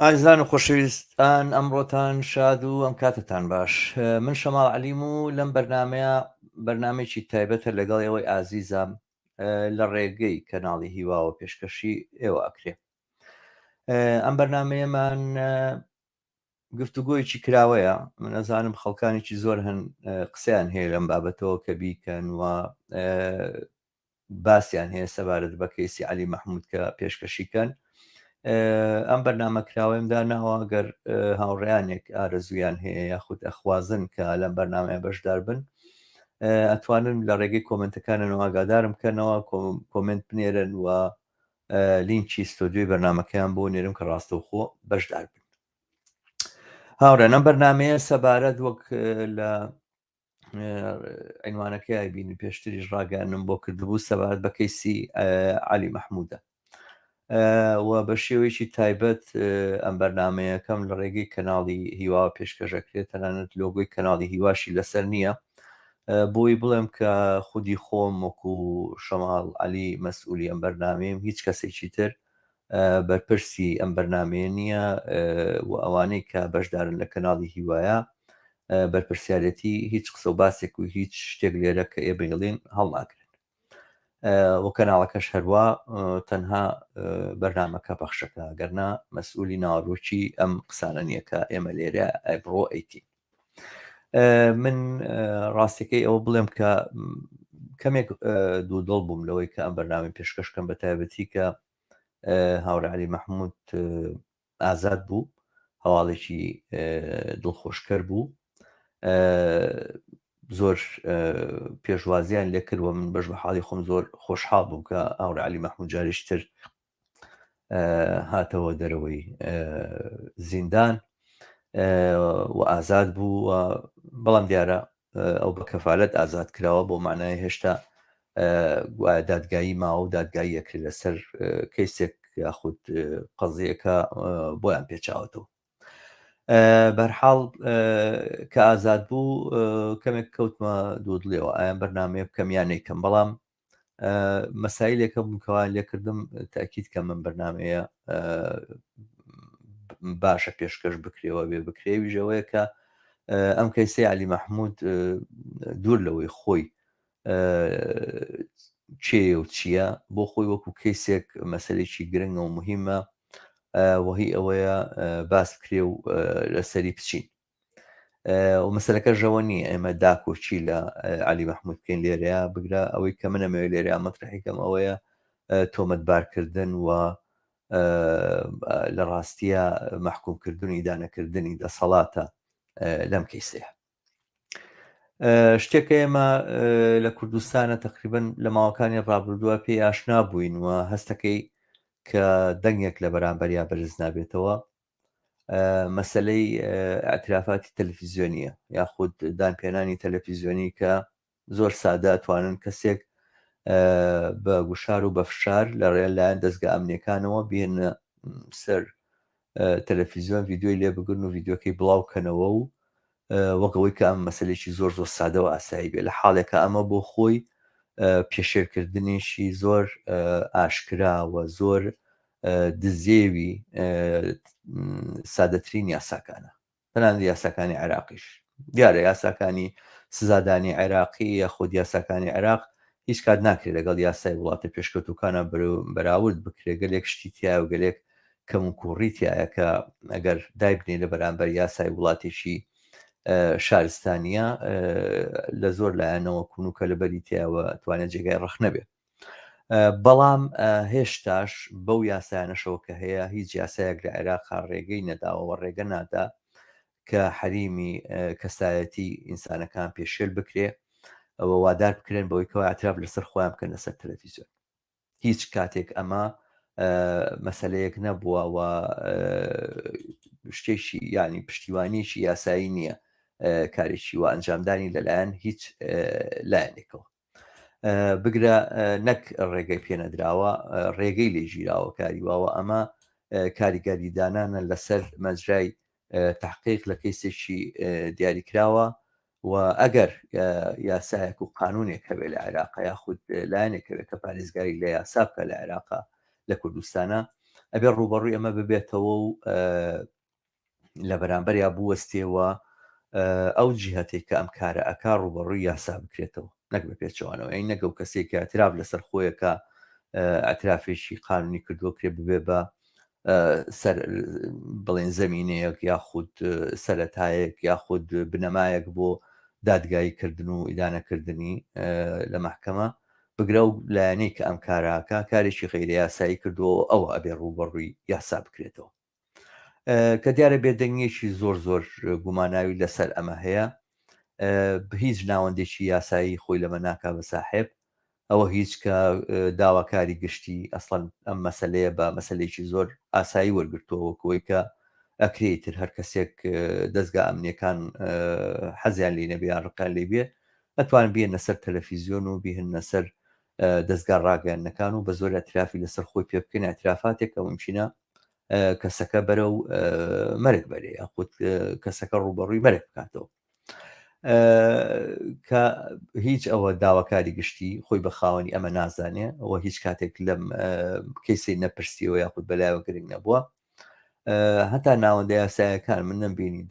ئازیزان و خۆشەویستان ئەمڕۆتان شاد و ئەم کاتتان باش. من شەماڵ عەلیم و لەم بەرنمەیە بەرنمێکی تایبەتە لەگەڵ ئێوەی ئازیزم لە ڕێگەی کەناڵی هیواوە پێشکەشی ئێوە ئەکرێ. ئەم بەرنمەیەمان گفتوگۆیەکی کراوەیە. من ئەزانم خەڵکانێکی زۆر هەن قسەیان هەیە لەم بابەتەوە کە بیکەن و باسییان هەیە سەبارەت بە کەیسی عەلی مەحموود کە پێشکەشیکەن. ئەم بەرنمەکراوەیەمدا ناوە گەر هاوڕێیانێک ئارەزویان هەیە یاخود ئەخوازن کە لەم بەرنمەیە بەشدار بن، ئەتوانن لە ڕێگەی کۆمنتەکانەوە ئاگادارم بکەنەوە، کۆمنت بنێرن و لینکی ستۆدیۆی بەرنمەکەیان بۆ نێرم کە ڕاستەوخۆ بەشدار بن. هاوڕێن ئەم بەرنمەیە سەبارەت وەک لە عنوانەکەی بینی پێشتریش ڕاگەیاندم بۆ کردبوو سەبارەت بە کەیسی عەلی مەحموودە و بە شێوەیەکی تایبەت ئەم بەرنمەیەکەم لە ڕێگەی کەناڵی هیوا پێشکەشەکرێت، تەنانەت لۆگۆی کەناڵی هیواشی لەسەر نییە، بۆی بڵێم کە خودی خۆم وەکو شەماڵ عەلی مەسئولی ئەم بەرنمەیەم، هیچ کەسێکی تر بەرپرسی ئەم بەرنمەیە نییە و ئەوانەی کە بەشدارن لە کەناڵی هیوایە بەرپرسیارەتی هیچ قسە و باسێک و هیچ شتێک لێرە کە ئێ بڵێن هەڵناگرن و کەناڵەکەش هەروە تەنها بەرنمەکە پەخشەکە، گەرنا مەسئولی ناوەڕۆکی ئەم قسانە نییە کە ئێمە لێرە بڕۆ ئەیتی. من ڕاستیەکەی ئەوە بڵێم کە کەمێک دوودڵ بووم لەوەی کە ئەم بەرنامی پێشکەشکەم بە تایبەتی کە هاوڕێ عەلی مەحموود ئازاد بوو، هەواڵێکی دڵخۆشکەر بوو، زۆر پێشوازیان لێ کردوە. من بەش بە حاڵی خۆم زۆر خۆشحاڵ بووم کە هاوڕێ عەلی مەحموود جاریشتر هاتەوە دەرەوەی زیندان و ئازاد بوو، بەڵام دیارە ئەو بە کەفالەت ئازاد کراوە بۆ معنای هێشتا دادگایی ماوە و دادگایی ئەکرێت لەسەر کەیسێک یاخود قەزیەکە بۆیان پێچاوەتەوە. بەرحاڵ کە ئازاد بوو کەمێک کەوتمە دوودڵێەوە ئایان بەرنمەیە بکەم یان نەیکەم، بەڵام مەسایلێکە بووم کەوان لێکردم تاکید کە من بەرنمەیە باشە پێشکەش بکرێەوە بێ بکرێویژەوەیە کە ئەم کەیسەی عەلی مەحموود دوور لەوەی خۆی چێ و چییە، بۆ خۆی وەکو کەیسێک مەسەلێکی گرنگە و مهمە وهی ئەوەیە باس بکرێ و لەسەری بچین و مەسەلەکە ژەوە نییە ئێمە داکۆچی لە عەلی مەحموود بکەین لێرەیە بگرە ئەوەی کە منەمەوێت لێرە مەترحیکەم ئەوەیە تۆمەتبارکردن و لە ڕاستیە مەحکومکردنی دانەکردنی دەسەڵاتە لەم کەیسەیە. شتێکە ئێمە لە کوردستانە تقریبەن لە ماوەکانی ڕابردووە پێی ئاشنا بووین و هەستەکەی کە دەنگێک لە بەرامبەریا بەرز نابێتەوە مەسلەی ئەترافاتی تەلەڤیزیۆنیە یاخود دانپێنانی تەلەڤیزیۆنی کە زۆر سادە ئەتوانن کەسێک بە گوشار و بە فشار لە ڕێلایەن دەستگا ئەمنیەکانەوە بێنە سەر تەلەڤیزیۆن ڤیددیۆی لێ بگرن و ڤیددیۆکەی بڵاوکەنەوە و وەکەوەی کە ئەم مەسلێکی زۆر زۆر سادەوە ئاسایی بێ لە حاڵێکە ئەمە بۆ خۆی پێشێرکردنیشی زۆر ئاشکراوە زۆر دزێوی سادەترین یاساکانە، تەنانەت یاساکانی عێراقیش دیارە یاساکانی سزادانی عێراقی یاخود یاساکانی عێراق هیچ کات ناکرێت لەگەڵ یاسای وڵاتە پێشکەوتووکانە بەراورد بکرێت، گەلێک شتی تایە و گەلێک کەم و کوڕی تایە کە ئەگەر دایبنێ لە بەرامبەر یاسای وڵاتێکی شارستانیە لە زۆر لایەنەوە کوونوکە لە بەری تایەوە توانێت جێگای ڕەخ نەبێت. بەڵام هێشتاش بەو یاسایانەشەوە کە هەیە هیچ یاسایەک لە عێراقا ڕێگەی نەداوەوە ڕێگە نادا کە حەریمی کەسایەتی ئینسانەکان پێشێل بکرێ ئەوە وادار بکرێن بەوەی کەەوە ئاعتراف لەسەر خۆیان بکەن لەسەر تەلەڤیزیۆن. هیچ کاتێک ئەمە مەسەلەیەک نەبووە و شتێکی ینی پشتیوانیشی یاسایی نییە کارێکی و ئەنجامدانی لەلایەن هیچ لایەنێکەوە بگرە نەک ڕێگەی پێنەدراوە ڕێگەی لێژیراوە کاریواوە ئەمە کاریگەریدانانە لەسەر مەجرای تحقیق لە کەیسێکی دیاریکراوە و ئەگەر یاسایەک و قانونێک هەبێت لە عێراق یاخود لایەنێکەوێت کە پارێزگاری لە یاسا بکە لە عێراقا لە کوردستانە ئەبێ ڕوبەڕووی ئەمە ببێتەوە و لە بەرامبەریا بوەستێەوە ئەو جیهەتێک کە ئەم کارە ئەکا ڕوبەڕووی یاسا بکرێتەوە، نەک بە پێچوانەوە ئەی نەگە و کەسێکی ئاعتراف لەسەر خۆیەکە ئاعترافێکی قانونی کردووە کرێ ببێ بە بڵێن زەمینەیەک یاخود سەرەتایەک یاخود بنەمایەک بۆ دادگاییکردن و ئیدانەکردنی لە مەحکەمە بگرە و لایەنەی کە ئەم کاراکە کارێکی غەیرە یاسایی کردووە ئەوە ئەبێ ڕوبەڕووی یاسا بکرێتەوە. کە دیارە بێدەنگێکی زۆر گوماناوی لەسەر ئەمە هەیە، هیچ ناوەندێکی یاسایی خۆی لەمە ناکا بە ساحێب، ئەوە هیچ کە داواکاری گشتی ئەسڵەن ئەم مەسلەیە بە مەسلەیەکی زۆر ئاسایی وەرگرتووەکەوەی کە ئەکرێتتر هەر کەسێک دەستگا ئەمنیەکان حەزیان لێ نەبێ یان ڕقان لێ بێ ئەتوان بێنە سەر تەلەڤیزیۆن و بیهنە سەر دەستگا ڕاگەیاندنەکان و بە زۆر ئەترافی لەسەر خۆی پێ بکەین ئەترافاتێک ئەو ممکنە کەسەکە بەرە و مەرگ بەرێ یاخود کەسەکە ڕوبەڕووی مەرگ بکاتەوە کە هیچ ئەوە داواکاری گشتی خۆی بە خاوەنی ئەمە نازانێ ئەوە هیچ کاتێک لەم کەیسی نەپرسیەوە یاخود بەلایەوە گرنگ نەبووە هەتا ناوەندە یاسایەکان من نەمبینی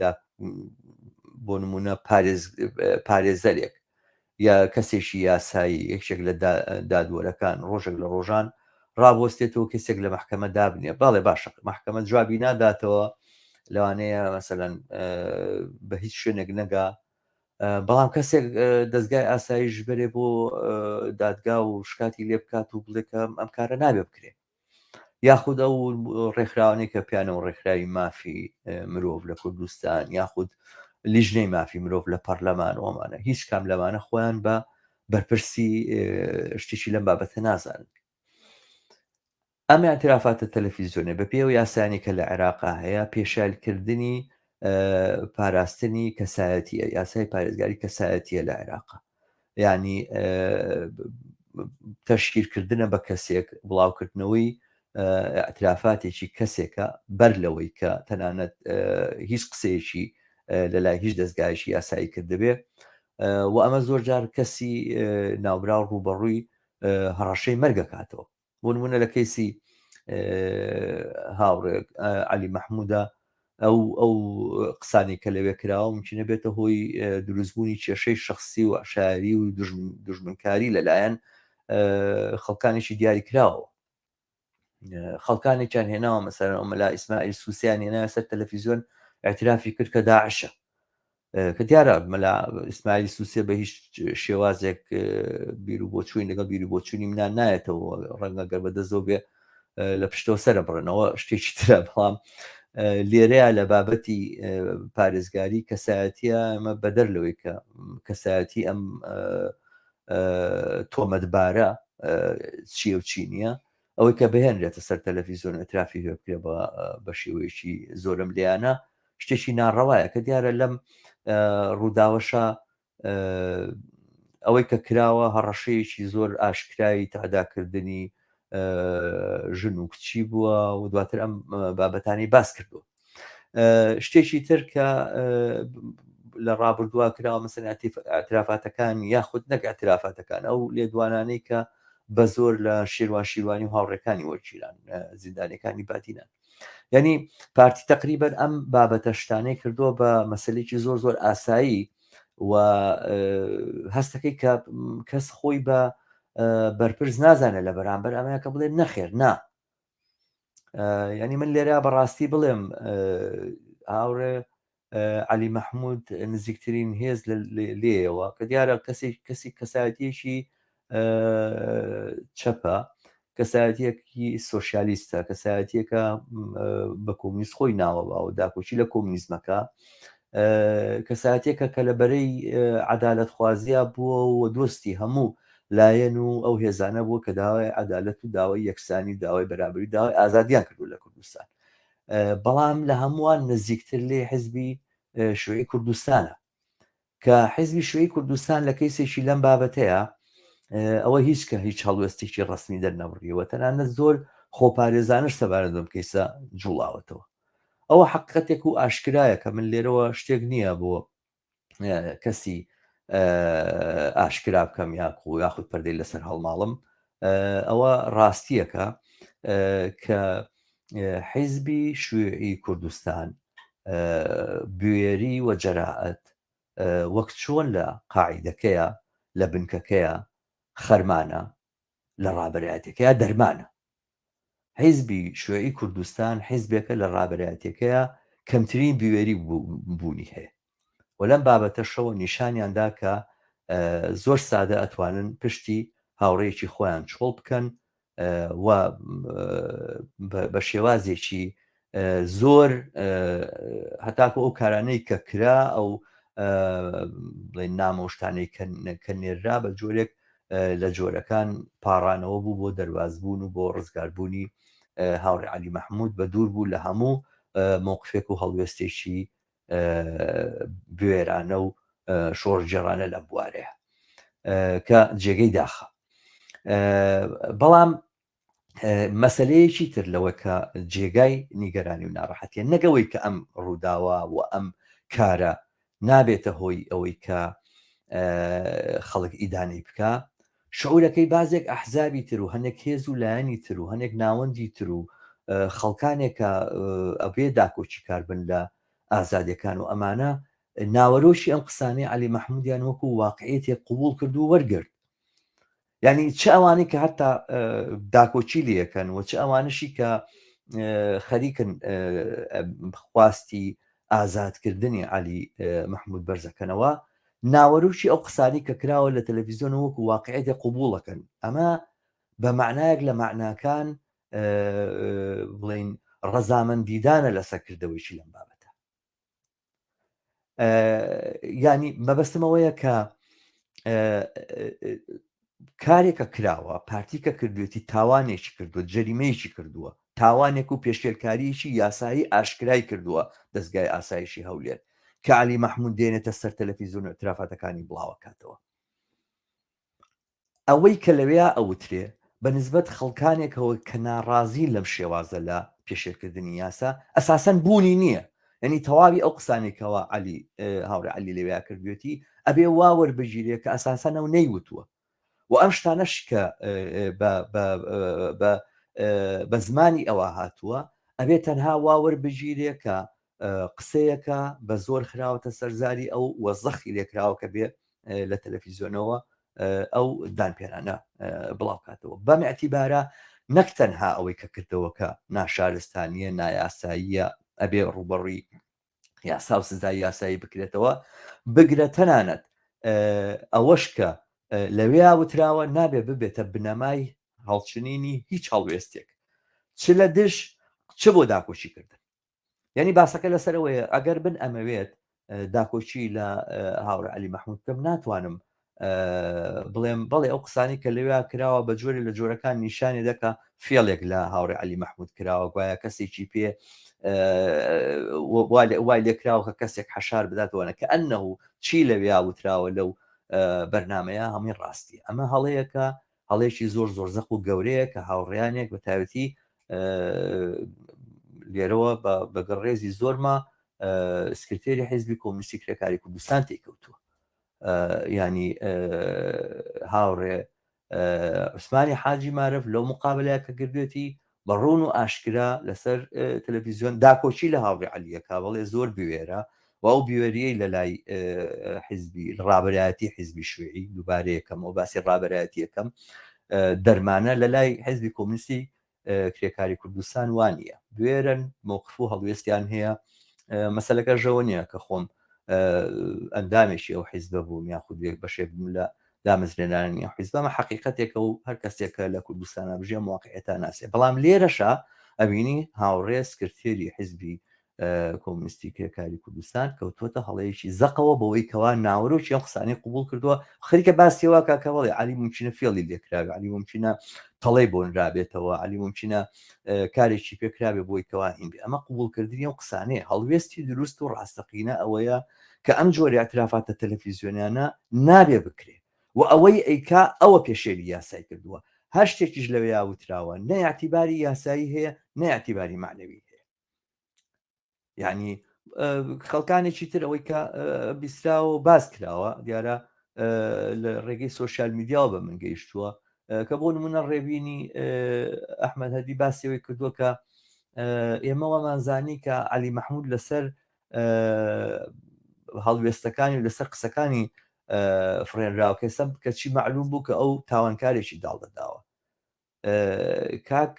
بۆ نمونە پارێزەرێک یا کەسێکی یاسایی یەکشێک لە دادوەرەکان ڕۆژێک لە ڕۆژان ڕابوەستێتەوە کەسێک لە مەحکەمە دابنێ باڵێ باشە مەحکەمە جوابی ناداتەوە لەوانەیە مەسەلەن بە هیچ شوێنێک نەگا بەڵام کەسێک دەستگای ئاسایش بەرێ بۆ دادگا و شکاتی لێ بکات و بڵێکە ئەم کارە نابێ بکرێ یاخود ئەو ڕێکخراوانی کە پیانەوە ڕێکخراوی مافی مرۆڤ لە کوردستان یاخود لیژنەی مافی مرۆڤ لە پەرلەمان ئەومانە هیچ کام لەمانە خۆیان بە بەرپرسی شتێکی لەم بابەتە نازانن. ئەم ئاعترافاتە تەلەڤیزیۆنێ بە پێوە یاسانی کە لە عێراقا هەیە پێشالکردنی پاراستنی کەسایەتیە یاسای پارێزگاری کەسایەتیە لە عێراقا ینی تەشکیلکردنە بە کەسێک بڵاوکردنەوەی ئەترافاتێکی کەسێکە بەر لەوەی کە تەنانەت هیچ قسەیەکی لەلای هیچ دەستگایشی یاسایی کردبێ و ئەمە زۆر جار کەسی ناوبرا و ڕوبەڕووی هەڕەشەی مەرگەکاتەوە بۆ نمونە لە کەیسی هاوڕێک عەلی مەحموودە ئەو قسانی کە لەوێ کراوە ممکنە بێتە هۆی دروستبوونی کێشەی شخصی و عشاری و دژمنکاری لەلایەن خەڵکانێکی دیاری کراوە خەڵکانێکیان هێناوە مەسەرەن ئەو مەلا ئیسماعیل سووسیان هێناوە سەر تەلەڤیزیۆن ئاعترافی کرد کە داعشە کە دیارە مەلا ئیسماعیلی سووسێ بە هیچ شێوازێک بیر و بۆچووی لەگەڵ بیر و بۆچوونی منان نایەتەوە ڕەنگە گەر بەدەستەوە بێ لە پشتەوە سەرە بڕنەوە شتێکی ترە بەڵام لێرەیە لە بابەتی پارێزگاری کەسایەتیە ئەمە بەدەر لەوەی کە کەسایەتی ئەم تۆمەتبارە چیە و چی نییە ئەوەی کە بهێنرێتە سەر تەلەڤیزیۆن ئەترافی هێ بکرێ بە شێوەیەکی زۆرم لیانە شتێکی ناڕەوایە کە دیارە لەم ڕووداوەشە ئەوەی کە کراوە هەڕەشەیەکی زۆر ئاشکرایی تاداکردنی ژن و کچی بووە و دواتر ئەم بابەتانی باس کردووە شتێکی تر کە لە ڕابردووە کراوە مەسەن ئاعترافاتەکان یاخود نەک ئاعترافاتەکان ئەو لێدوانانەی کە بە زۆر لە شێوانی و هاوڕێکانی وەرگیران زیندانەکانی باتینان یعنی پارتی تقریبەن ئەم بابەتە شتانەی کردووە بە مەسلێکی زۆر ئاسایی و هەستەکەی کە کەس خۆی بە بەرپرس نازانێت لە بەرامبەر ئەمەیە کە بڵێ نەخێر نا ینی من لێرە بەڕاستی بڵێم هاوڕێ عەلی مەحموود نزیکترین هێز لێەوە کە دیارە کەسی کەسایەتیەکی چەپە کەسایەتیەکی سۆشیالیستە کەسایەتیەکە بە کۆمونیست خۆی ناوە باوە داکۆچی لە کۆمونیزمەکە کەسایەتێکە کە لە بەرەی عەدالەت خوازیە بووە و دۆستی هەموو لایەن و ئەو هێزانە بووە کە داوای عەدالەت و داوای یەکسانی داوای بەرابری داوای ئازادیان کردو لە کوردستان بەڵام لە هەمووان نزیکتر لێ حیزبی شوێی کوردستانە کە حیزبی شوێی کوردستان لە کەیسێکی لەم بابەتەیە ئەوە هیچ کە هیچ هەڵوێستێکی ڕسمی دەرنەبڕیەوە تەنانەت زۆر خۆپارێزانش سەبارەت بەم کەیسە جوڵاوەتەوە ئەوە حەقیقەتێک و ئاشکرایە کە من لێرەوە شتێک نییە بۆ کەسی ئاشکرا بکەم یاخود پەردەی لەسەر هەڵماڵم ئەوە ڕاستیەکە کە حیزبی شوێعی کوردستان بوێری و جەراعەت وەک چۆن لە قاعیدەکەیە لە بنکەکەیە خەرمانە لە ڕابەرایەتەکەیە دەرمانە. حیزبی شوێعی کوردستان حیزبێکە لە ڕابەرایەتەکەیە کەمترین بوێری بوونی هەیە و لەم بابەتە شەوە نیشانیاندا کە زۆر سادە ئەتوانن پشتی هاوڕێیەکی خۆیان چۆڵ بکەن و بە شێوازێکی زۆر هەتاکە ئەو کارانەی کە کرا ئەو بڵێن نامۆشتانەی کە نێررا بە جۆرێک لە جۆرەکان پاڕانەوە بوو بۆ دەربازبوون و بۆ ڕزگاربوونی هاوڕێ عەلی مەحموود بە دوور بوو لە هەموو مووقفێک و هەڵوێستێکی بوێرانە و شۆڕجێڕانە لەم بوارەیە کە جێگەی داخە. بەڵام مەسلەیەکی تر لەوە کە جێگای نیگەرانی و ناڕەحەتیە نەگەوەی کە ئەم ڕووداوە و ئەم کارە نابێتە هۆی ئەوەی کە خەڵک ئیدانەی بکە، شعورەکەی بازێک ئەحزابی تر و هەندێک هێز و لایەنی تر و هەندێک ناوەندی تر و خەڵکانێکە ئەبێ داکۆچی کار بن لە ئازادیەکان و ئەمانە ناوەرۆشی ئەم قسانەی عەلی مەحموودیان وەکو واقعیەتێک قبوڵ کرد و وەرگرت. یعنی چه ئەوانەی کە هەتا داکۆچی لەکەن و چه ئەوانشی کە خەریکن خواستی ئازادکردنی عەلی مەحموود بەرزەکەنەوە ناوەروشی ئەو قسانی کە کراوە لە تەلەڤیزیۆن وەکو واقعیەتێک قبوڵەکەن. ئەمە بە معنایەک لە معناکان بڵین ڕەزامەندیدانە لەسەرکردەوەیشی لەم بابەتە. ینی مەبەستمەوەیە کە کارێکە کراوە پارتیکە کردوێتی تاوانێکی کردووە جەریمەیەکی کردووە تاوانێک و پێشێلکاریی یاسایی ئاشکرای کردووە دەستگای ئاسایشی هەولێر کە عەلی مەحموود دێنێتە سەر تەلەڤیزیۆن و ئەترافاتەکانی بڵاوەکاتەوە. ئەوەی کە لەوەیە ئەوترێ بە نسبەت خەڵکانێکەوە کە ناڕازی لەم شێوازە لە پێشێلکردنی یاسا ئەساسەن بوونی نییە. ینی تەواوی ئەو قسانێکەوە عەلی هاوڕێ عەلی لەوەیە کردوێتی ئەبێ وا وەربگیرێ کە ئەساسەن ئەو نەیوتووە و ئەم شتانەش کە بە زمانی ئەوە هاتووە ئەبێ تەنها وا وەربگیرێ کە قسەیەکە بە زۆر خراوەتە سەرزاری ئەو وەزەخی لێکراوە کە بێ لە تەلەڤیزیۆنەوە ئەو دانپێرانە بڵاوکاتەوە. بەم ئەتیبارە نەک تەنها ئەوەی کە کردەوەکە ناشارستانیە نایاساییە ئەبێ ڕوبەڕووی یاسا و سزای یاسایی بکرێتەوە بگرە تەنانەت ئەوەش کە لەوێ وتراوە نابێ ببێتە بنەمای هەڵچنینی هیچ هەڵوێستێک چ لە دش چ بۆ داکۆچی کردن. یعنی باسەکە لەسەرەوەیە ئەگەر بن ئەمەوێت داکۆچی لە هاوڕێ عەلی مەحموود کەم ناتوانم بڵێم بەڵێ ئەو قسانی کە لەوێ کراوە بە جۆری لە جۆرەکان نیشانێ دەکە فێڵێک لە هاوڕێ عەلی مەحموود کراوە گوایە کەسێکی پێ وای لێکراوە کە کەسێک حەشار بداتەوەنە کە ئەنەه چی لەوێ وتراوە لەو بەرنمەیە هەمووی ڕاستی. ئەمە هەڵەیەکە هەڵەیەکی زۆر زۆر زەق و گەورەیە کە هاوڕێیانێک بە تایبەتی لێرەوە بەگەڕێزی زۆرمە سکرتێری حیزبی کۆمونیستی کرێکاری کوردستان تێکەوتووە. ینی هاوڕێ عوسمانی حاجی مارەف لەو مقابلەیە کە کردوێتی بە ڕوون و ئاشکرا لەسەر تەلەڤیزیۆن داکۆچی لە هاوڕێ عەلیەکە بەڵێ زۆر بوێرە و ئەو بوێریەی لە لای حیزبی ڕابەرایەتی حیزبی شوێعی دووبارەیەکەم و باسی ڕابەرایەتیەکەم دەرمانە لە لای حیزبی کۆمونیستی کرێکاری کوردستان وانە دوێرن مووقف و هەڵوێستیان هەیە. مەسەلەکە ژەوە نییە کە خۆم ئەندامێکی ئەو حیزبە بووم یاخودێک بەشێ بووم لە دامەزرێنانی حیزبەمە حقیقەتێکە و هەر کەسێکە لە کوردستانە بژێ مواقعێتە ناسێ. بەڵام لێرەشە ئەبینی هاوڕێ سکرتێری حیزبی کۆمونیستی کرێکاری کوردستان کەوتووەتە هەڵەیەکی زەقەوە بەوەی کەوا ناوەرۆکی ئەم قسانەی قبول کردووە خەریکە باسیەوە کاکە بەڵێ عەلی ممکنە فێڵی لێکراوێ عەلی ممکنە تەڵەی بۆ نرابێتەوە عەلی ممکنە کارێکی پێکراوێ بۆی کەوا هین بێ. ئەمە قبولکردنی ئەو قسانەیە هەڵوێستی دروست و ڕاستەقینە ئەوەیە کە ئەم جۆری ئەترافاتە تەلەڤیزیۆنیانە نابێ بکرێ و ئەوەی ئەیکا ئەوە پێشێری یاسای کردووە. هەر شتێکیش لەوەیە وتراوە نە یاعتیباری یاسایی هەیە نە یاعتیباری معنەوی هەیە. یعنی خەڵکانێکی تر ئەوەی کە بیستراوە و باس کراوە دیارە لە ڕێگەی سۆشیال میدیاوە بە من گەیشتووە کە بۆ نمونە ڕێبینی ئەحمەد هەدی باسیەوەی کردووە کە ئێمەوەمانزانی کە عەلی مەحموود لەسەر هەڵوێستەکانی و لەسەر قسەکانی فڕێنراوە کەسە کەچی معلوم بوو کە ئەو تاوانکارێکی داڵدەداوە. کاک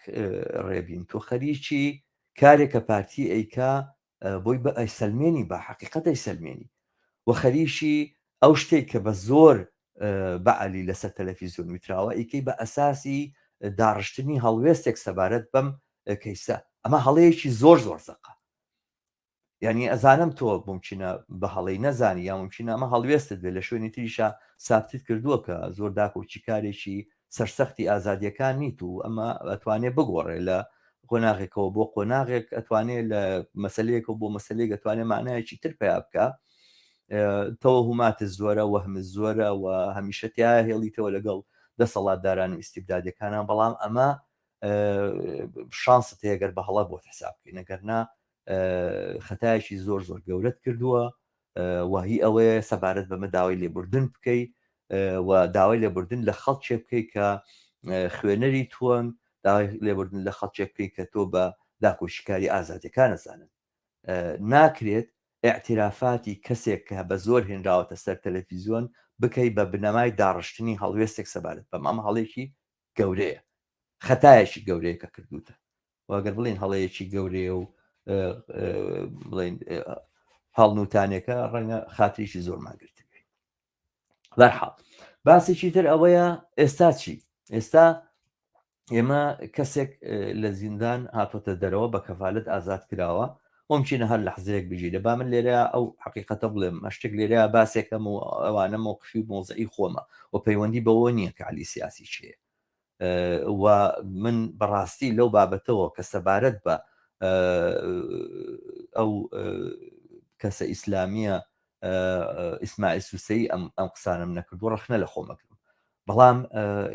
ڕێبین تۆ خەریکی کارێکە پارتی ئەیکا بۆی بە ئەیسەلمێنی بە حەقیقەت ئەیسەلمێنی و خەریشی ئەو شتێک کە بە زۆر بەعەلی لەسەر تەلەڤیزیۆن ویتراوە ئیکەی بە ئەساسی داڕشتنی هەڵوێستێک سەبارەت بەم کەیسە ئەمە هەڵەیەکی زۆر زۆر زەقە یعنی ئەزانم تۆ ممکنە بە هەڵەی نەزانی یا ممکنە ئەمە هەڵوێستت بێت لە شوێنی تریشا سابتت کردووە کە زۆر داکۆچی کارێکی سەرسەختی ئازادیەکان نیت و ئەمە ئەتوانێت بگۆڕێ لە قۆناغێکەوە بۆ قۆناغێک ئەتوانێت لە مەسلەیەکەوە بۆ مەسلەیەک ئەتوانێت معنایەکی تر پێیا بکە تەوەهوماتت زۆرە وەهمت زۆرە و هەمیشەتیا هێڵیتەوە لەگەڵ دەسەڵاتداران و ئیستیبدادەکانان بەڵام ئەمە شانست هەیە گەر بە هەڵە بۆ حساب بکەین ئەگەرنا خەتایەکی زۆر زۆر گەورەت کردووە وهی ئەوەیە سەبارەت بەمە داوای لێبوردن بکەیت و داوای لێبوردن لە خەڵکێ بکەیت کە خوێنەری تۆن داوای لێبوردن لە خەڵکێ بکەیت کە تۆ بە داکۆشیکاری ئازادیەکان نەزانن ناکرێت ئاعترافاتی کەسێک کە بە زۆر هێنراوەتە سەر تەلەڤیزیۆن بکەیت بە بنەمای داڕشتنی هەڵوێستێک سەبارەت بەم ئەم هەڵێکی گەورەیە خەتایەکی گەورەیە کە کردوتە واگەر بڵین هەڵەیەکی گەورەیە و بڵین هەڵنووتانێکە ڕەنگە خاتریشی زۆر ماگرت بەرحاڵ باسێکی تر ئەوەیە ئێستا چی ئێستا ئێمە کەسێک لە زیندان هاتۆتە دەرەوە بە کەفالەت ئازاد کراوە ممکنە هەر لەحزەیەک بژیرە با من لێرە ئەو حقیقەتە بڵێم ئەشتێک لێرە باسێکەم و ئەوانە مۆقفی و مۆزەئی خۆمە و پەیوەندی بەوە نییە کە عەلی سیاسی چیە و من بەڕاستی لەو بابەتەوە کە سەبارەت بە ئەو کەسە ئیسلامیە ئیسماعیل سوسەی ئەم قسانم نەکردو ڕەخنە لە خۆمەکردم بەڵام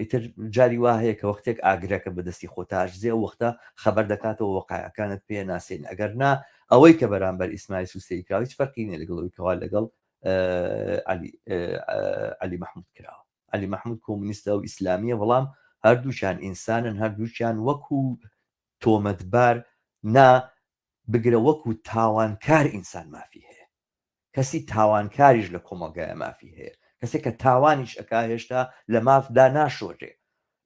ئیتر جاری وا هەیە کە وەختێک ئاگرەکە بەدەستی خۆتاژزیێ و وەختە خەبەر دەکاتەوە وەقایەکانت پێ ناسێن ئەگەر نا ئەوەی کە بەرامبەر ئیسماعیل سوسەی کراوە هیچ فەرقی نییە لەگەڵەوەی کەوا لەگەڵ عەلی مەحموود کراوە عەلی مەحموود کۆمونیستە و ئیسلامیە بەڵام هەردووچیان ئینسانن هەردووچیان وەکو تۆمەتبار نا بگرە وەکو تاوانکار ئینسان مافی هەیە کەسی تاوانکاریش لە کۆمەلگایە مافی هەیە کەسێک کە تاوانیش ئەکا هێشتا لە مافدا ناشۆرێ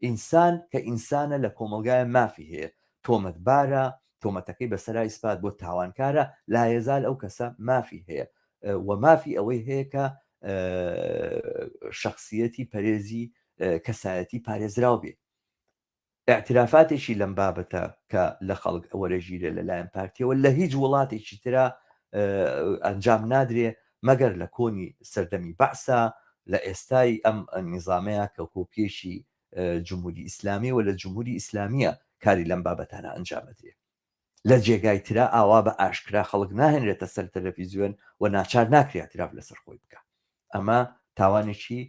ئینسان کە ئینسانە لە کۆمەلگایە مافی هەیە تۆمەتبارە تۆمەتەکەی بەسەرای ئیسپات بۆ تاوانکارە لایەزال ئەو کەسە مافی هەیە و مافی ئەوەی هەیە کە شخصیەتی پەرێزی کەسایەتی پارێزراو بێ اعترافاتێکی لەم بابەتە کە لە خەڵک وەرەژیرە لەلایەن پارتیەوە لە هیچ وڵاتێکی ترا ئەنجام نادرێ مەگەر لە کۆنی سەردەمی بەعسا لە ئێستای ئەم نیزامەیە کە کۆپێشی جمهوری ئیسلامی و لە جمهوری ئیسلامیە کاری لەم بابەتانە ئەنجامەدرێ لە جێگای ترا ئاوا بە ئاشکرا خەڵک ناهێنرێتە سەر تەلەڤیزیۆن و ناچار ناکرێت اعتراف لەسەر خۆی بکە ئەمە تاوانێکی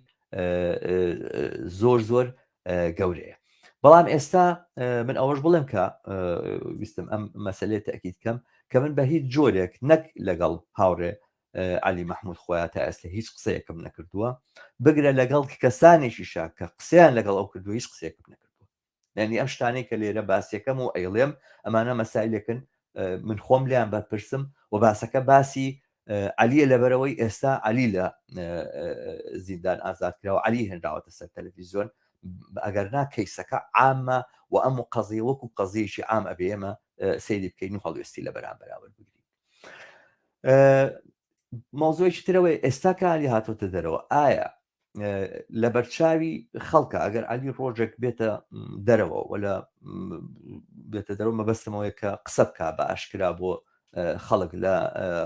زۆر زۆر گەورەیە بەڵام ئێستا من ئەوەش بڵێم کە ویستم ئەم مەسەلەیە تەکید کەم کە من بە هیچ جۆرێک نەک لەگەڵ هاوڕێ عەلی مەحموود خۆیان تا ئێستا هیچ قسەیەکم نەکردووە بگرە لەگەڵ کەسانێکیشا کە قسەیان لەگەڵ ئەو کردو هیچ قسێکم نەکردووە یعنی ئەم شتانەی کە لێرە باسیەکەم و ئەیڵێم ئەمانە مەسایلێکن من خۆم لیان بەپرسم و باسەکە باسی عەلیە لەبەرەوەی ئێستا عەلی لە زیندان ئازاد کراوە عەلی هێنراوەتە سەر تەلەڤیزیۆن ئەگەرنا کەیسەکە عامە و ئەم قەزیە وەکو قەزیەکی عام ئەبێ ئێمە سەیری بکەین و هەڵوێستی لە بەرامبەراوە بگرین مۆزوعێکی ترەوەی ئێستا کە عەلی هاتۆتە دەرەوە ئایا لە بەرچاوی خەڵکە ئەگەر عەلی ڕۆژێک بێتە دەرەوە ولا بێتە دەرەوە مەبەستمەوەی کە قسە بکا بە ئاشکرا بۆ خەڵک لە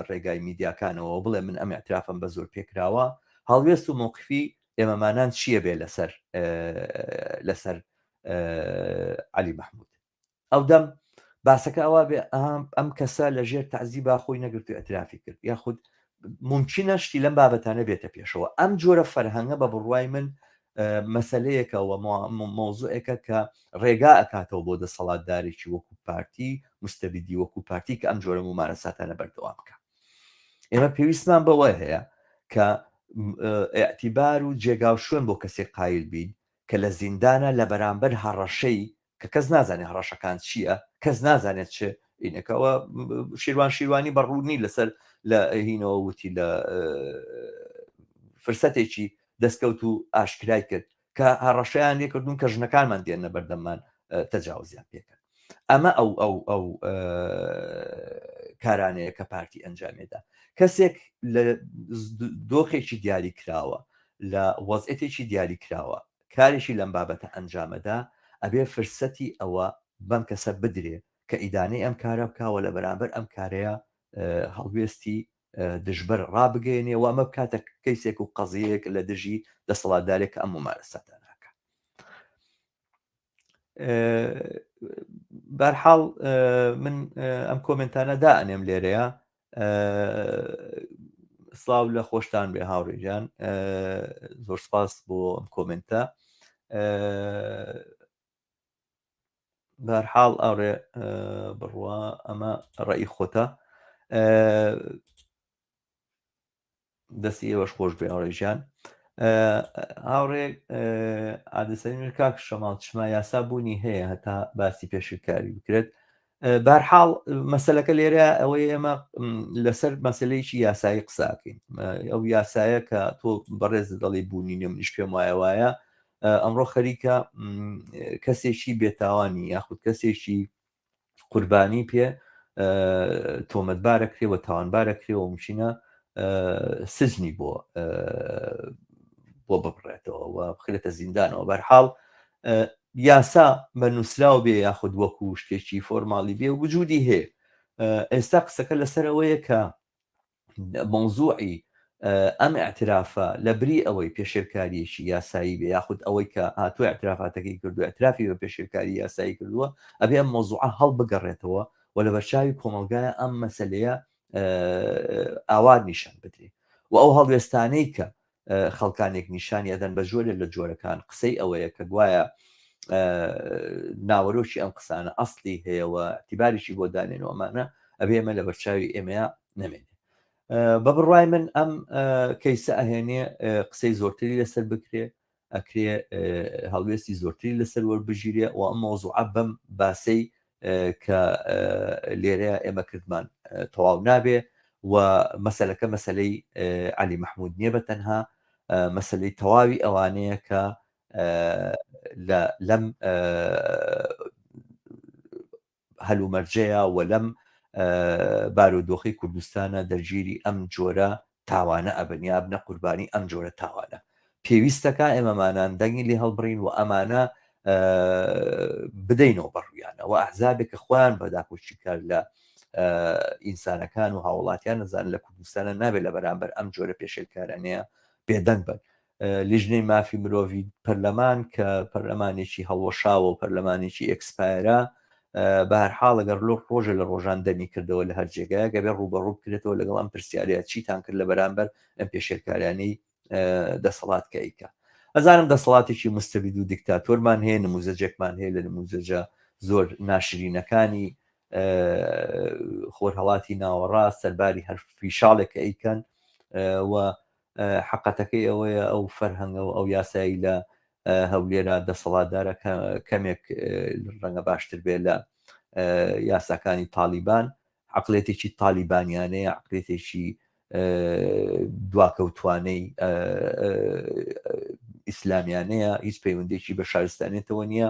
ڕێگای میدیاکانەوە بڵێ من ئەم ئەترافم بە زۆر پێکراوە هەڵوێست و مووقفی ئێمەمانان چییە بێ لەسەر عەلی مەحموود ئەو دەم باسەکە ئەوە بێ ئەم کەسە لە ژێر تەعزیبا خۆی نەگرت و ئەترافی کرد یاخود ممکنە شتی لەم بابەتانە بێتە پێشەوە ئەم جۆرە فەرهەنگە بە بڕوای من مەسەلەیەکەوە مۆزوعێکە کە ڕێگا ئەکاتەوە بۆ دەسەڵاتدارێکی وەکو پارتی مستەبیدی وەکو پارتی کە ئەم جۆرە ممارەساتانە بەردەوام بکە ئێمە پێویستمان بەوە هەیە کە ئەعتیبار و جێگاو شوێن بۆ کەسێک قایل بین کە لە زیندانە لە بەرامبەر هەڕەشەی کە کەس نازانێت هەڕەشەکان چییە کەس نازانێت چ ئینەکەەوە شیروانی بەڕوونی لەسەر لە هینەوە وتی لە فرسەتێکی دەستکەوت و ئاشکرای کرد کە هەڕەشەیان لێ کردوون کە ژنەکانمان دێنە بەردەمان تەجاوزیان پێکرد. ئەمە ئەو کارانەیە کە پارتی ئەنجامێدا. کەسێک لە دۆخێکی دیاری کراوە لە وەزعەتێکی دیاری کراوە کارێکی لەم بابەتە ئەنجامەدا ئەبێ فرسەتی ئەوە بەم کەسە بدرێ کە ئیدانەی ئەم کارە بکاوە لە بەرامبەر ئەم کارەیە هەڵوێستی دژبەر ڕابگەێنێ و ئەمە بکاتە کەیسێک و قەزیەک لە دژی دەسەڵاتدارێک کە ئەم ممارەسەتە ناکە. بەرحاڵ من ئەم کۆمنتانە دائنێم لێرەیە. سڵاو لە خۆشتان بێ هاوڕێجان، زۆر سپاس بۆ ئەم کۆمنتە. بەرحاڵ ئاڕێ بڕوا ئەمە ڕێی خۆتە، دەستی ئێوەش خۆش بێ هاوڕێژیان. هاوڕێ عادەسەری کاک شەماڵ چما یاسا بوونی هەیە هەتا باسی پێشکاری بکرێت. بەرحاڵ مەسەلەکە لێرە ئەوەی ئێمە لەسەر مەسلەیەکی یاسایی قساکەین. ئەو یاسایە کە تۆ بەڕێز دەڵی بوونی نێ منیش پێم وایە ئەمڕۆ خەریکە کەسێکی بێتاوانی یاخود کەسێکی قوربانی پێ تۆمەتبارە کرێەوە تاوانبارە کرێەوە مشینە سزنی بۆ ببڕێتەوە و بخرێتە زیندانەوە. بەرحاڵ یاسا بە نووسراو بێ یاخود وەکو شتێکی فۆرماڵی بێ و وجودی هەیە. ئێستا قسەکە لەسەرەوەیە کە مۆزوعی ئەم ئاعترافە لە بری ئەوەی پێشێرکاریەکی یاسایی بێ یاخود ئەوەی کە هاتووە ئاعترافاتەکەی کردو ئاعترافی بە پێشێرکاری یاسایی کردووە ئەبێ ئەم مۆزوعە هەڵ بگەڕێتەوە و لە بەرچاوی کۆمەلگایە ئەم مەسەلەیە ئاوار نیشان بدرێت و ئەو هەڵوێستانەی کە خەڵکانێک نیشانی ئەدەن بە جۆرە لە جۆرەکان قسەی ئەوەیە کە گوایە ناوەرۆکی ئەم قسانە ئەسلی هەیەەوە اعتیباریشی بۆ دانێنەوەمانە ئەبێ ئێمە لە بەرچاوی ئێمەیە نەمێنێ. بە بڕوای من ئەم کەیسە ئەهێنێ قسەی زۆرتری لەسەر بکرێ ئەکرێ هەڵوێستی زۆرتری لەسەر وەربژیرێ و ئەم مۆزوعە بەم باسی کە لێرەیە ئێمە کردمان تەواو نابێ و مەسەلەکە مەسلەی عەلی مەحموود نییە بە تەنها مەسلەی تەواوی ئەوانەیە کە لەم هەلومەرجەیە و لەم بارودۆخی کوردستانە دەرگیری ئەم جۆرە تاوانە ئەبن یا بنە قوربانی ئەم جۆرە تاوانە. پێویستەکە ئێمەمانان دەنگی لێ هەڵبڕین و ئەمانە بدەینەوە بەڕوویانە و ئەحزابێک کە خۆیان بەداخۆشی کار لە ئینسانەکان و هاوڵاتیان نەزان لە کوردستانە نابێت لە بەرامبەر ئەم جۆرە پێشێرکارانەیە بێدەنگ بن. لیژنەی مافی مرۆڤی پەرلەمان کە پەرلەمانێکی هەڵوەشاوە و پەرلەمانێکی ئێکسپایرە بە هەر حاڵ ئەگەر لۆ ڕۆژە لە ڕۆژان دەمی کردەوە لە هەر جێگایە گەبێ ڕوبەڕوو بکرێتەوە لەگەڵ ئەم پرسیارەیە چیتان کرد لە بەرامبەر ئەم پێشێرکارانەی دەسەڵات کە ئەیکا. ئەزانم دەسەڵاتێکی مستەبید و دیکتاتۆرمان هەیە، نموزەجێکمان هەیە لە نموزەجە زۆر ناشرینەکانی خۆرهەڵاتی ناوەڕاست سەرباری هەر فیشاڵێکە ئەیکەن و حقەتەکەی ئەوەیە ئەو فەرهەنگە و ئەو یاسایی لە هەولێرە دەسەڵاتدارە کەمێک ڕەنگە باشتر بێ لە یاساکانی تالیبان. عقلێتێکی تالیبانیانەیە، عقلێتێکی دواکەوتوانەی ئیسلامیانەیە، هیچ پەیوەندێکی بە شارستانێتەوە نییە.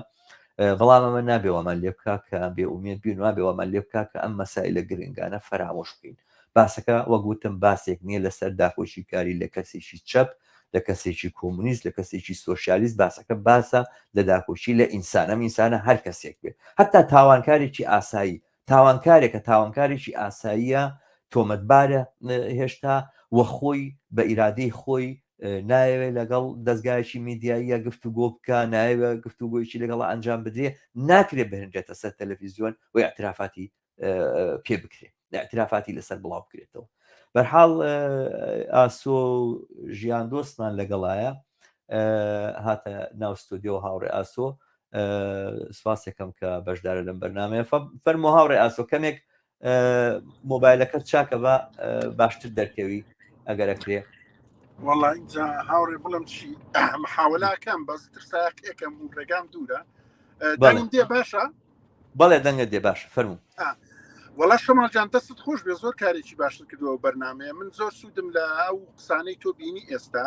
بەڵام ئەمە نابێوەمان لێ بکە کە بێئومێد بین وابێوەمان لێ بکە کە ئەم مەسائلە گرنگانە فەرامۆش بکەین. باسەکە وەگوتم باسێک نییە لەسەر داخۆشی کاری لە کەسێکی چەپ، لە کەسێکی کۆمونیست، لە کەسێکی سۆشیالیست. باسەکە باسە لە داخۆشی لە ئینسانە ئینسانە هەر کەسێک بێت، هەتا تاوانکارێکی ئاسایی تاوانکارێکە تاوانکارێکی ئاساییە تۆمەتبارە هێشتا وە خۆی بە ئیرادەی خۆی نایەوێت لەگەڵ دەستگایکی میدیاییە گفتوگۆ بکە، نایەوێت گفتوگۆیکی لەگەڵ ئەنجام بدرێ، ناکرێت بهێنرێتە سەر تەلەڤیزیۆن و ئاعترافاتی پێ بکرێت، ئاعترافاتی لەسەر بڵاو بکرێتەوە. بەرحاڵ ئاسۆ ژیان دۆستمان لەگەڵایە هاتە ناو ستۆدیۆ هاوڕێ ئاسۆ، سوپاسێکم کە بەشدارە لەم بەرنامەیە. فەرموو هاوڕێ ئاسۆ کەمێک مۆبایلەکەت چاکە بە باشتر دەرکەوی ئەگەرەکرێ. وڵی هاوڕێ بڵم چی محاولاکەم بەس ترساکەکەم ڕێگام دوورە دەنگم دێ باشە؟ بەڵێ دەنگت دێ باش فەرموو. وڵا شەماڵجان دەستت خۆش بێ زۆر کارێکی باشتر کردەوە بەرنامەیە من زۆر سوودم لە ئەو قسانەی تۆ بینی ئێستا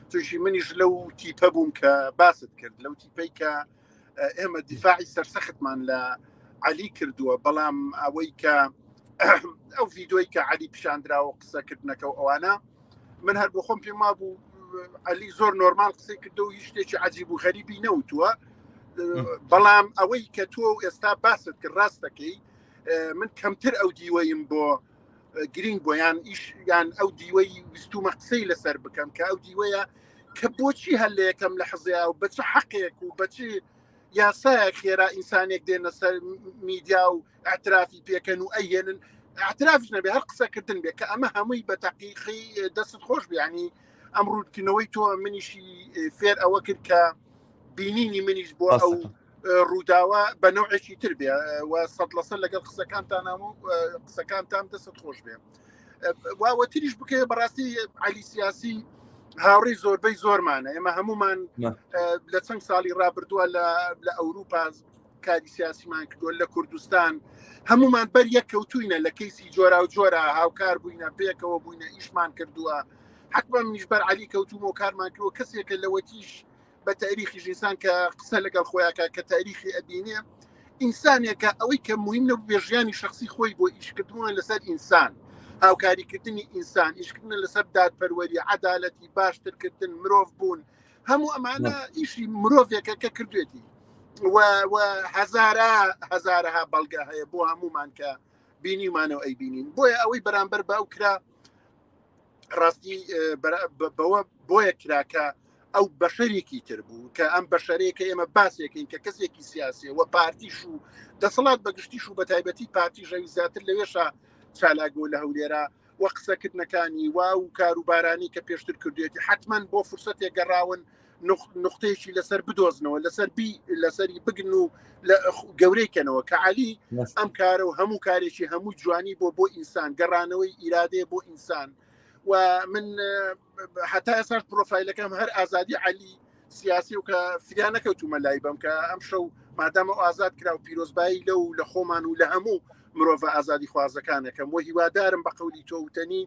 تووشی منیش لەو تیپە بووم کە باست کرد لەو تیپەی کە ئێمە دیفاعی سەرسەختمان لە عەلی کردووە بەڵام ئەوەی کە ئەو ڤیدۆی کە عەلی پیشاندراوە قسەکردنەکە و ئەوانە من هەر بۆ خۆم پێم وابوو عەلی زۆر نۆرمال قسەی کردەوە هیچ شتێکی عەجیب و غەریبی نەوتووە بەڵام ئەوەی کە تۆ ئێستا باست کرد ڕاستەکەی من کەمتر ئەو دیوەیم بۆ گرنگ بۆ یان ئەو دیوەی ویستومە قسەی لەسەر بکەم کە ئەو دیوەیە کە بۆچی هەر لە یەکەم لە حەزەیە و بەچ حەقێک و بەچی یاسایە خێرا ئینسانێک دێنە سەر میدیا و ئاعترافی پێکەن و ئەیێنن ئاعترافش نەبێ هەر قسەکردن بێ کە ئەمە هەمووی بە تەقیقی دەست خۆش بێ ینی ئەم ڕوودکردنەوەی تۆ منیشی فێر ئەوە کرد کە بینینی منیش بۆ ئەو ڕووداوە بە نوعێکی تر بێ و 100% لەگەڵ قسەکانتان دەست خۆش بێ واوە تریش بکەێ بەڕاستی عەلی سیاسی هاوڕێی زۆربەی زۆرمانە ئێمە هەمومان لە چەند ساڵی ڕابردووە لە ئەوروپا کاری سیاسیمان کردووە لە کوردستان هەمومان بەر یەک کەوتوینە لە کەیسی جۆرا و جۆرە هاوکار بووینە پێکەوە بووینە ئیشمان کردووە حەقبە منیش بەر عەلی کەوتومە و کارمان کردووە کەسێکە لەوەتیش بە تاریخی ئینسان کە قسە لەگەڵ خۆیاکە کە تاریخی ئەبینێ ئینسانێکە ئەوەی کە مهم نە بێ ژیانی شخصی خۆی بۆ ئیشکردنەوە لەسەر ئینسان هاوکاریکردنی ئینسان ئیشکردن لەسەر دادپەروەری عەدالەتی باشترکردن مرۆڤ بوون هەموو ئەمانە ئیشی مرۆڤێکە کە کردوێتی و هەزارەها بەڵگە هەیە بۆ هەمومان کە بینیمانەوە ئەی بینین بۆیە ئەوەی بەرامبەر باو کرا ڕاستی بۆیە کراکە ئەو بەشەرێکی تر بوو کە ئەم بەشەرێکە ئێمە باسێکین کە کەسێکی سیاسی و پارتیش و دەسەڵات بەگشتیش و بە تایبەتی پارتی ژەوی زیاتر لەوێشە چالاگۆ لە هەولێرە وە قسەکردنەکانی وا و کاروبارانی کە پێشتر کردوێتی حتمما بۆ فرسەتێک گەڕاون نقطەیەکی لەسەر بدۆزنەوە لەسەری بگن و گەورەیکەنەوە کە عەلی ئەم کارە و هەموو کارێکی هەموو جوانی بۆ ئینسان گەڕانەوەی ئیرادێ بۆ ئینسان و من حتا ئێساش پرۆفایلەکەم هەر ئازادی عەلی سیاسی و کە فریان نەکەوتومە لای بەم کە ئەم شەو مادامە ئازاد کرا و پیرۆزبایی لە خۆمان و لە هەموو مرۆڤ ئازادی خوازەکانەکەم و هیوادارم بە قەولی تۆوتنی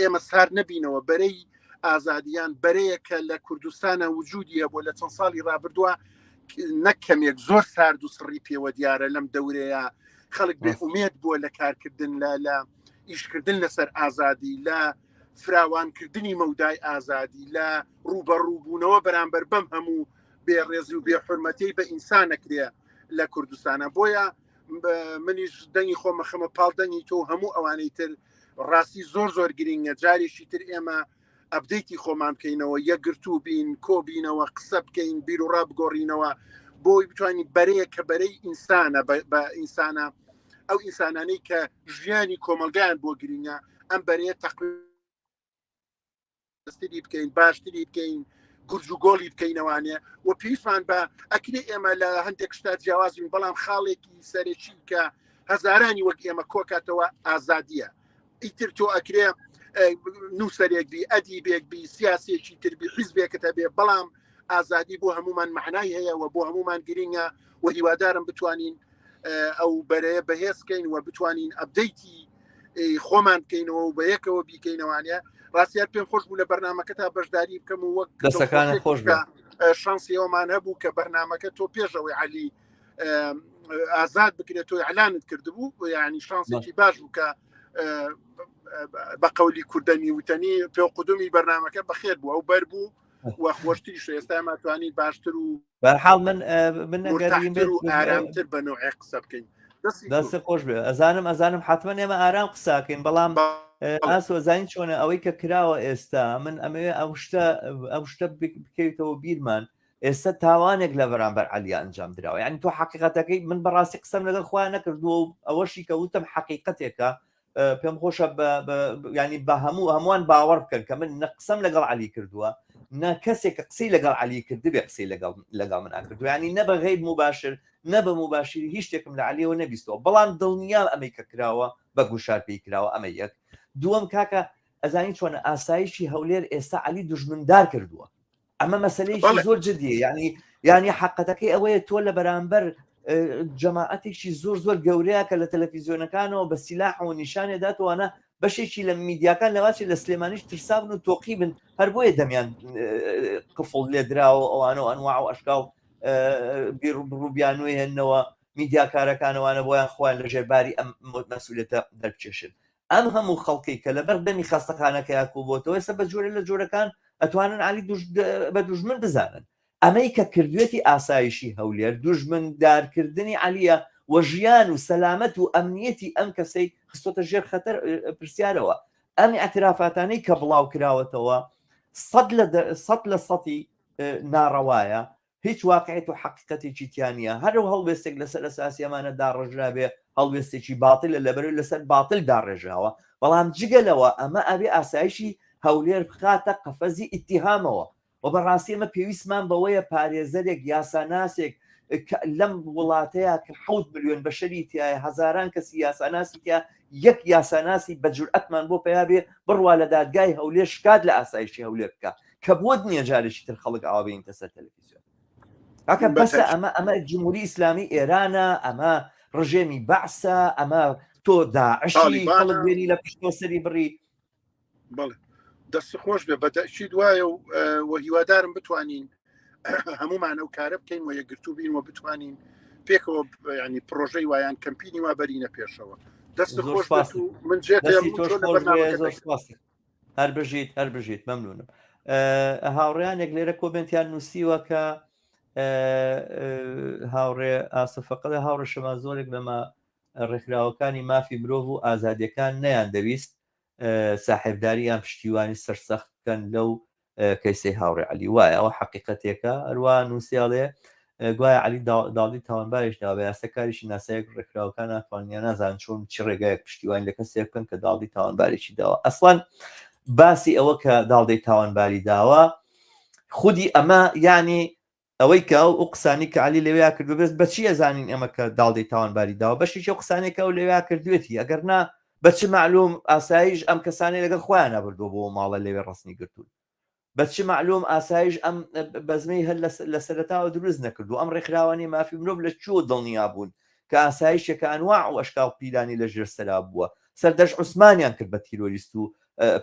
ئێمە سار نەبینەوە بەرەی ئازادیان بەرەیەکە لە کوردستانە وجودیە بۆ لە چەند ساڵی ڕابردووە نەکەمێک زۆر سارد و سڕی پێوە دیارە لەم دەورەیە خەڵک بێئومێد بووە لە کارکردن لە ئیشکردن لەسەر ئازادی لە فراوانکردنی مەودای ئازادی لە ڕوبەڕووبوونەوە بەرامبەر بەم هەموو بێڕێزی و بێحورمەتی بە ئینسان نەکرێ لە کوردستانە بۆیە منیش دەنگی خۆمە خەمە پاڵدەنگی تۆ هەموو ئەوانەی تر ڕاستی زۆر گرینگە جارێکی تر ئێمە ئەبدەیتی خۆمان بکەینەوە یەکگرتوو بین کۆبینەوە قسە بکەین بیر و ڕابگۆڕینەوە بۆی بتوانین بەرەیە کە بەرەی ئینسانە بە ئینسانە ئەو ئینسانانەی کە ژیانی کۆمەلگایان بۆ گرینگە ئەم بەرەیە تەقویری بکەین باشتری بکەین گورج و گۆڵی بکەینەوانێ و پێویستمان بە ئەکرێ ئێمە لە هەندێک شتا جیاوازین بەڵام خاڵێکی سەرەکی کە هەزارانی وەک ئێمە کۆکاتەوە ئازادیە ئیتر تۆ ئەکرێ نووسەرێک بی ئەدیبێک بی سیاسێکی تربی حیزبێکە بێ بەڵام ئازادی بۆ هەمومان معنای هەیە و بۆ هەمومان گرینگە و هیوادارم بتوانین ئەو بەرەیە بەهێزکەین و بتوانین ئەبدەیتی خۆمان بکەینەوە و بە یەکەوە بیکەینەوانە ڕاستیار پێم خۆش بوو لە بەرنامەکە تا بەشداری بکەم و وەک دەستەکانە خۆش بە شانسیەوەمان هەبوو کە بەرنامەکە تۆ پێشەوەی عەلی ئازاد بکرێت تۆ ئەعلانت کردبوو و یعنی شانسێکی باش بوو کە بە قەولی کوردەنی وتەنی پێ قودومی بەرنامەکە بەخێر بووە و بەر بوو و خۆشتری ئێستا ماتوانین باشتر و بەرحاڵ من و ئارامتر بە نوعی قسە بکەین دەستی خۆش بێ ئەزانم حتمما ئێمە ئارام قساکەین بەڵام ئاسۆزانین چۆنە ئەوەی کە کراوە ئێستا من ئەمەوێ ئەو شتە بکەیتەوە بیرمان ئێستا تاوانێک لە بەرامبەر عەلی ئەنجام درراوە یعنی تۆ حقیقەتەکەی من بەڕاستی قسەم لەگەڵ خۆیان نەکردووە و ئەوەشی کە وتم حقیقەتێکە پێم خۆشە ینی بە هەمووان باوەڕ بکەن کە من نەقسەم لەگەڵ عەلی کردووە نە کەسێکە قسەی لەگەڵ عەلی کردی بێ قسەی لەگەڵ من ئاکردو ینی نە بە غەیر مباشر نە بە مباشری هیچ شتێکم لە عەلیەوە نەبیستەوە بەڵام دڵنیام ئەمەی کە کراوە بە گوشار پێی کراوە ئەمە یەک دووەم کاکە ئەزانی چۆنە ئاسایشی هەولێر ئێستا عەلی دوژمندار کردووە ئەمە مەسەلەیەکی زۆر جدیە ینی حقەتەکەی ئەوەیە تۆ لە بەرامبەر جەماعەتێکی زۆر گەورەیە کە لە تەلەڤیزیۆنەکانەوە بە سیلاح و نیشانێ داتوانە بەشێکی لە میدیاکان لەواچی لە سلێمانیش ترسابن و تۆقی بن، هەر بۆیە دەمیان قفڵ لێدراوە ئەوانەوە ئەنواع و ئەشکاو ڕووبیانوێ هێننەوە میدیاکارەکانەوانە بۆیان خۆیان لە ژێرباری ئەم مەسئولیەتە دەربچێشن. ئەم هەموو خەڵکی کە لەبەر دەمی خەستەخانەکەیان کوبۆتەوە ئێستا بە جۆرە لە جۆرەکان ئەتوانن عالی بە دوژمن بزانن. ئەمەی کە کردوێتی ئاسایشی هەولێر دوژمندارکردنی عەلیە و ژیان و سەلامەت و ئەمنیەتی ئەم کەسەی خستۆتە ژێر خەتەر پرسیارەوە. ئەم ئاعترافاتانەی کە بڵاو کراوەتەوە 100% ناڕەوایە، هیچ واقعیت و حقیقەتێکی تیانە، هەرو هەڵوێستێک لەسەر ئەساسی ئەمانە داڕژرابێ هەڵوێستێکی باتڵە لەبەر لەسەر باتڵ داڕێژاوە، بەڵام جگەلەوە ئەمە ئەبێ ئاسایشی هەولێر بخاتە قەفەزی ئیتیهامەوە و بەڕاستی ئەمە پێویستمان بەوەیە پارێزەرێک یاساناسێک لەم وڵاتەیە کە 7 ملیۆن بەشەری تایە هەزاران کەسی یاساناسی تیا یەک یاساناسی بە جورئەتمان بۆ پێیابێ بڕوا لە دادگای هەولێر شکات لە ئاسایشی هەولێر بکە کە بۆ نییە جارێکی تر خەڵک ئاوابێنتە سەر تەلەڤیزیۆن. کاکە بەسە ئەمە جمهوری ئیسلامی ئێرانە، ئەمە ڕژێمی بەعسە، ئەمە تۆ داعشی خەڵک بێنی لە پشتۆ سەری بڕی. بەڵێ دەست خۆش بێ بەتەشی دوایە و هیوادارم بتوانین هەمومانە و کارە بکەین و یەکگرتوو بین و بتوانین پێکەوە ینی پرۆژەی وایان کەمپینی وا بەرینە پێشەوە. دەست خۆش من هەر بژیت مەمنونم. هاوڕێیانێک لێرە کۆمنتیان نووسیوە کە هاوڕێ ئاسفەقەدە هاوڕێ شەما زۆرێک لەمە ڕێکخراوەکانی مافی مرۆڤ و ئازادیەکان نەیان دەویست ساحێبداری یان پشتیوانی سەرسەخت بکەن لەو کەیسەی هاوڕێ عەلی وایە ئەوە حقیقەتێکە. هەروە نووسیاڵێ گوایە عەلی داڵی تاوانباریش داوە بە یاساکاریشی ناسایەک ڕێکخراوەکان ناتوانیان نازان چۆن چی ڕێگایەک پشتیوانی لە کەسێک بکەن کە داڵی تاوانبارێکی داوە. ئەسڵەن باسی ئەوە کە داڵدەی تاوانباری داوە خودی ئەمە یعنی ئەوەی کە ئەو قسانی کە عەلی لەوەیە کردو بێت بەچی ئەزانین ئەمە کە داڵدەی تاوانباری داوە بەشیش ئەو قسانێکە ئەو لەوەیە کردوێتی ئەگەر نا بەچ معلوم ئاسایش ئەم کەسانی لەگەڵ خۆیان نەبردووە بۆ ماڵە لەوێ ڕستنی گرتوون، بەچ معلوم ئاسایش ئەم بەزمەی هەر لە سەرەتاوە دروست نەکردو. ئەم ڕێکخراوانی مافی مرۆڤ لە چۆ دڵنیا بوون کە ئاسایشێکە ئەنواع و ئەشکاڵ پیلانی لە ژێر سەرا بووە. سەردەش عوسمانیان کرد بە تیرۆریست و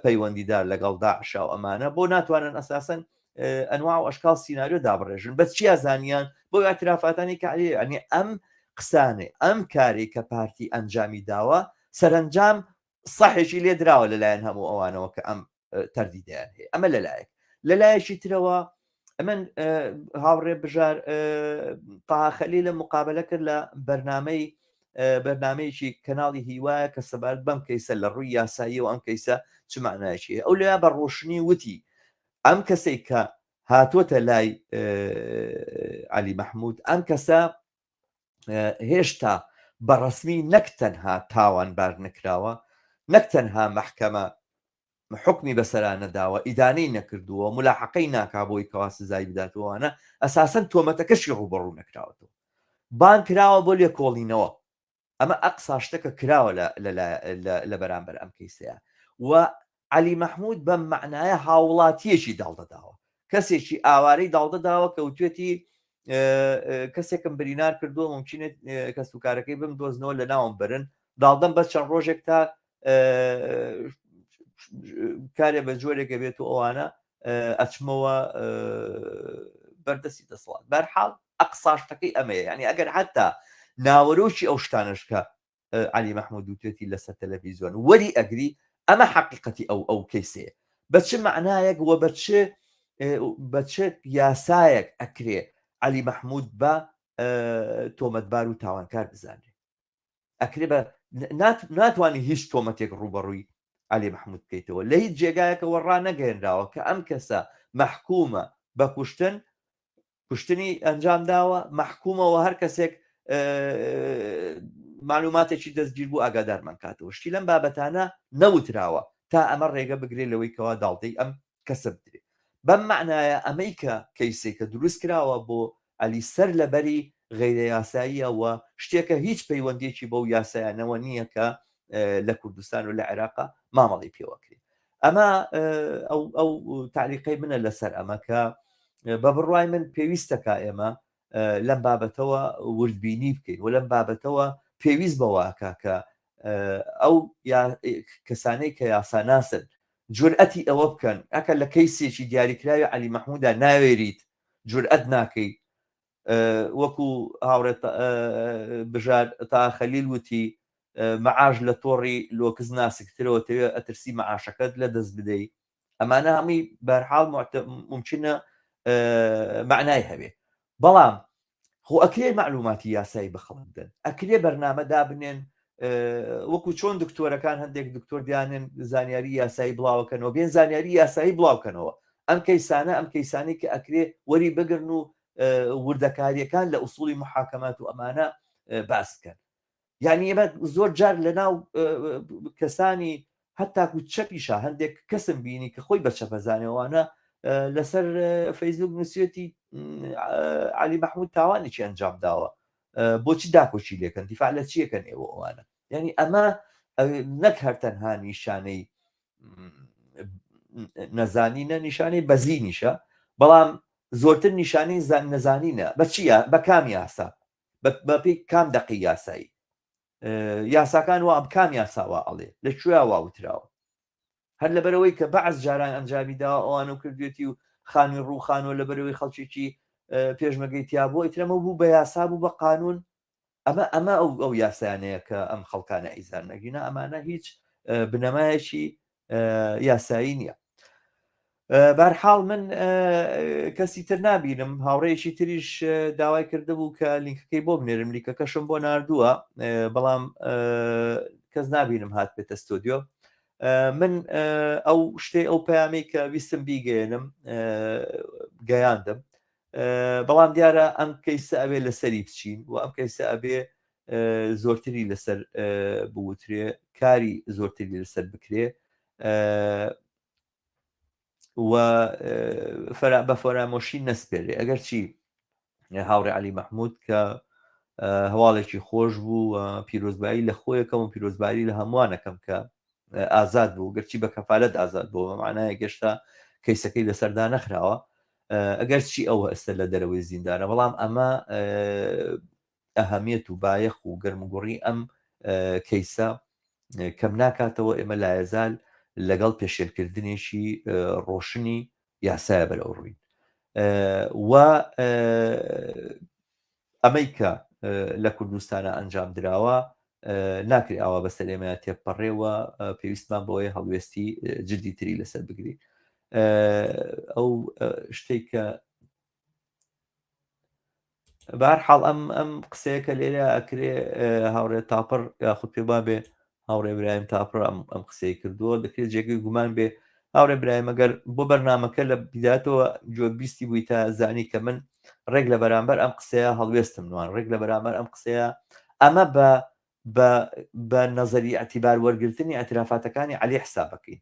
پەیوەندیدار لەگەڵ داعشا و ئەمانە بۆ ناتوانن ئەساسەن ئەنواع و ئەشکاڵ سیناریۆ دابڕێژن. بەس چی ئازانیان بۆ ئاعترافاتانی کە عەلی ئەنی ئەم قسانێ ئەم کارێک کە پارتی ئەنجامی داوە سەرنجام سەحێکی لێ دراوە لەلایەن هەموو ئەوانەوە کە ئەم تەردیدیان هەیە. ئەمە لەلایەک لەلایەکی ترەوە ئەمن هاوڕێ بژار تاخەلی لە مقابلە کرد لە بەرنامەیەکی کەناڵی هیوایە کە سەبارەت بەم کەیسە لە ڕووی یاسایی و ئەم کەیسە چ معنایەکی ئەو لێیا بە ڕۆشنی وتی ئەم کەسێک کە هاتووەتە لای عەلی مەحموود ئەم کەسە هێشتا بەڕەسمی نەک تەنها تاوانبار نەکراوە، نەک تەنها محکەمە حکمی بەسەرانەداوە ئیدانەی نەکردووە ملاحقەی ناکا بۆی کەوا سزای بداتەوەوانە ئەساسەن تۆمەتەکەشی ڕوبەڕوو نەکراوەتەوە بان کراوە بۆ لێکۆڵینەوە. ئەمە ئەقسا شتەکە کراوە لە بەرامبەر ئەم کەیسەیە و عەلی مەحموود بەم معنایە هاوڵاتیەکی داڵدەداوە، کەسێکی ئاوارەی داڵدەداوە کە وتوێتی کەسێکم برینار کردووە ممکنێت کەس و کارەکەی بم دۆزنەوە لە ناوم برن داڵدەم بە چەند ڕۆژێک تا کارێ بە جۆرێکە بێت و ئەوانە ئەچمەوە بەردەستی دەسەڵات. بەرحاڵ ئەقساشتەکەی ئەمەیە، ینی ئەگەر حتا ناوەرۆکی ئەو شتانشکە عەلی مەحموود وتێتی لەسەر تەلەڤیزیۆن وەری ئەگری ئەمە حقیقەتی ئەو کەیسەیە بە چ معنایەک وە بە چ یاسایەک ئەکرێ عەلی مەحموود بە تۆمەتبار و تاوانکار بزانێ. ئەکرێ بە ناتوانانی هیچ تۆمەتێک ڕوبەڕووی عەلی مەحموود بکەیتەوە لە هیچ جێگایەکەوە ڕانەگەێنراوە کە ئەم کەسە مەحکومە بە کوشتنی ئەنجام داوە، مەحکومەوە هەر کەسێک معلوماتێکی دەستگیر بوو ئاگادارمان کاتەوە. شتی لەم بابەتانە نەوتراوە تا ئەمە ڕێگە بگرێت لەوەی کەوا داڵتەی ئەم کەسە بدرێت. بەم معنایە ئەمەی کە کەیسێکە دروست کراوە بۆ عەلی سەر لەبەری غەیرە یاساییەوە شتێکە هیچ پەیوەندێکی بەو یاسایانەوە نییە کە لە کوردستان و لە عێراقا مامەڵی پێوەکرێت. ئەمە ئەو تعلیقەی منە لەسەر ئەمە کە بە بڕوای من پێویستەکە ئێمە لەم بابەتەوە وردبینی بکەین و لەم بابەتەوە پێویست بەواکە کە ئەو کەسانەی کە یاساناسن جورئەتی ئەوە بکەن ئەکە لە کەیسێکی دیاریکراوی عەلی مەحموودا ناوێریت جورئەت ناکەی وەکو هاوڕێت بژار تا خەلیل وتی مەعاش لە تۆڕی لۆکز ناسکترەوە تەوێ ئەترسی مەعاشەکەت لە دەست بدەیت ئەمانە هەمووی بەرحاڵ ممکنە معنای هەبێ بەڵام خۆ ئەکرێ معلوماتی یاسایی بە خەڵک بدەن ئەکرێ بەرنامە دابنێن وەکو چۆن دکتۆرەکان هەندێک دکتۆر دیانن زانیاری یاسایی بڵاوکەنەوە بێن زانیاری یاسایی بڵاوکەنەوە ئەم کەیسانەی کە ئەکرێ وەری بگرن و وردەکاریەکان لە ئوسوڵی محاکەمات و ئەمانە باس بکەن یعنی ئێمە زۆر جار لەناو کەسانی هەتاکو چەپیشە هەندێک کەسم بینی کە خۆی بە چەپەزانێوانە لەسەر فەیسبوک نووسێتی عەلی مەحموود تاوانێکی ئەنجام داوە بۆچی داکۆچی لێکن دیفاع لە چیەکەن ئێوە ئەوانە یعنی ئەمە نەک هەر تەنها نیشانەی نەزانینە نیشانەی بەزینیشە بەڵام زۆرتر نیشانەی نەزانینە بە چیە بە کام یاسا بە پێی کام دەقی یاسایی یاساکان وا ئەم کام یاساوە ئەڵێ لەکوێ واوتراوە هەر لەبەرەوەی کە بەعز جاران ئەنجامی داوە ئەوانە کردوێتی و خانی ڕووخانەوە لەبەرەوەی خەڵکێکی پێشمەگەی تیا بووە ئیترەمە بوو بە یاسا بوو بە قانون ئەمە ئەو یاسانەیە کە ئەم خەڵکانە ئیزار نەگینە ئەمانە هیچ بنەمایەکی یاسایی نییە بەرحاڵ من کەسی تر نبینم هاوڕێیەکی تریش داوای کرده بوو کە لینکەکەی بۆ بنێرم لیکەکەشم بۆ ناردووە بەڵام کەس نبینم هات بێتە ستۆدیۆ من ئەو شتێ ئەو پەیامی کە ویستم بیگەێنم گەیاندم بەڵام دیارە ئەم کەیسە ئەوێ لەسەری بچین و ئەم کەیسە ئەبێ زۆرتری لەسەر بوترێ کاری زۆرتری لەسەر بکرێ و بە فۆرامۆشی نەسپێرێ ئەگەر چی هاوڕێ عەلی مەحموود کە هەواڵێکی خۆش بوو پیرۆزبایی لە خۆیەکەم و پیرۆزبایی لە هەمووانەکەم کە ئازاد بوو گەرچی بە کەفالەت ئازاد بوو معنایە گەشتا کەیسەکەی لەسەردا نەخراوە ئەگەر چی ئەوە ئێستا لە دەرەوەی زیندانە بەڵام ئەمە ئەهەمیەت و بایەخ و گەرمگوڕی ئەم کەیسە کەم ناکاتەوە ئێمە لایەزال لەگەڵ پێشێلکردنێکی ڕۆشنی یاسایە بەرەو ڕووین و ئەمەی کە لە کوردستانە ئەنجام دراوە ناکری ئاوا بەسەر ئێمە تێپەڕێەوە پێویستمان بۆیە هەڵوێستی جدی تری لەسەر بگری ئەو شتێک کە بەهەرحاڵ ئەم قسەیەکە لێرە ئەکرێ هاوڕێ تاپڕ یاخود پێ بابێ هاوڕێ برایم تاپڕ ئەم قسەی کردووە دەکرێت جێگەی گومان بێ هاوڕێ برایم ئەگەر بۆ بەرنامەکە لە بیداتەوە جۆبیستی بووی تا زانی کە من ڕێک لە بەرامبەر ئەم قسەیە هەڵوێستم نوان ڕێک لە بەرامبەر ئەم قسەیە ئەمە بە نەزەری ئەتیبار وەرگرتنی ئەترافاتەکانی عەلی حسابەکەی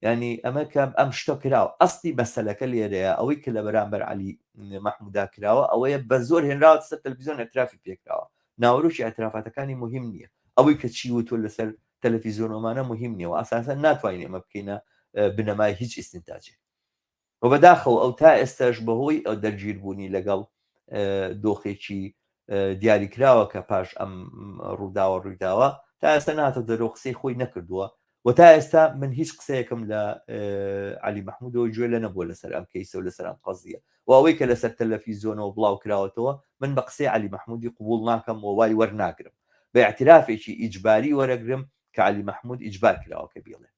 ینی ئەمە کە ئەم شتە کراوە ئەستی بەسەلەکە لێرەیە ئەوەی کە لە بەرامبەر عەلی مەحموودا کراوە ئەوەیە بە زۆر هێنراوە سەر تەلەڤیزیۆن ئەترافی پێکراوە ناوەڕۆکی ئەترافاتەکانی مهم نییە ئەوەی کە چی وتۆ لەسەر تەلەڤیزیۆنەمانە مهم نییە و ئاساسا ناتوانین ئەمە بکەینە بنەمای هیچ ئیسنتاجێ و بەداخەوە ئەو تا ئێستاش بەهۆی ئەو دەرگیربوونی لەگەڵ دۆخێکی دیاریکراوە کە پاش ئەم ڕووداوە ڕوویداوە تا ئێستا ناتە دەرۆ قسەی خۆی نەکردووە و تا ئێستا من هیچ قسەیەکم لە عەلی مەحموودەوە گوێ لە نەبووە لەسەر ئەم کەیسە و لەسەر ئەم قەزیە و ئەوەی کە لەسەر تەلەڤیزیۆنەوە بڵاو کراوەتەوە من بە قسەی عەلی مەحموودی قبوڵ ناکەم و وای وەرناگرم بە اعترافێکی ئیجباری وەرەگرم کە عەلی مەحموود ئیجبار کراوە کە بێڵێ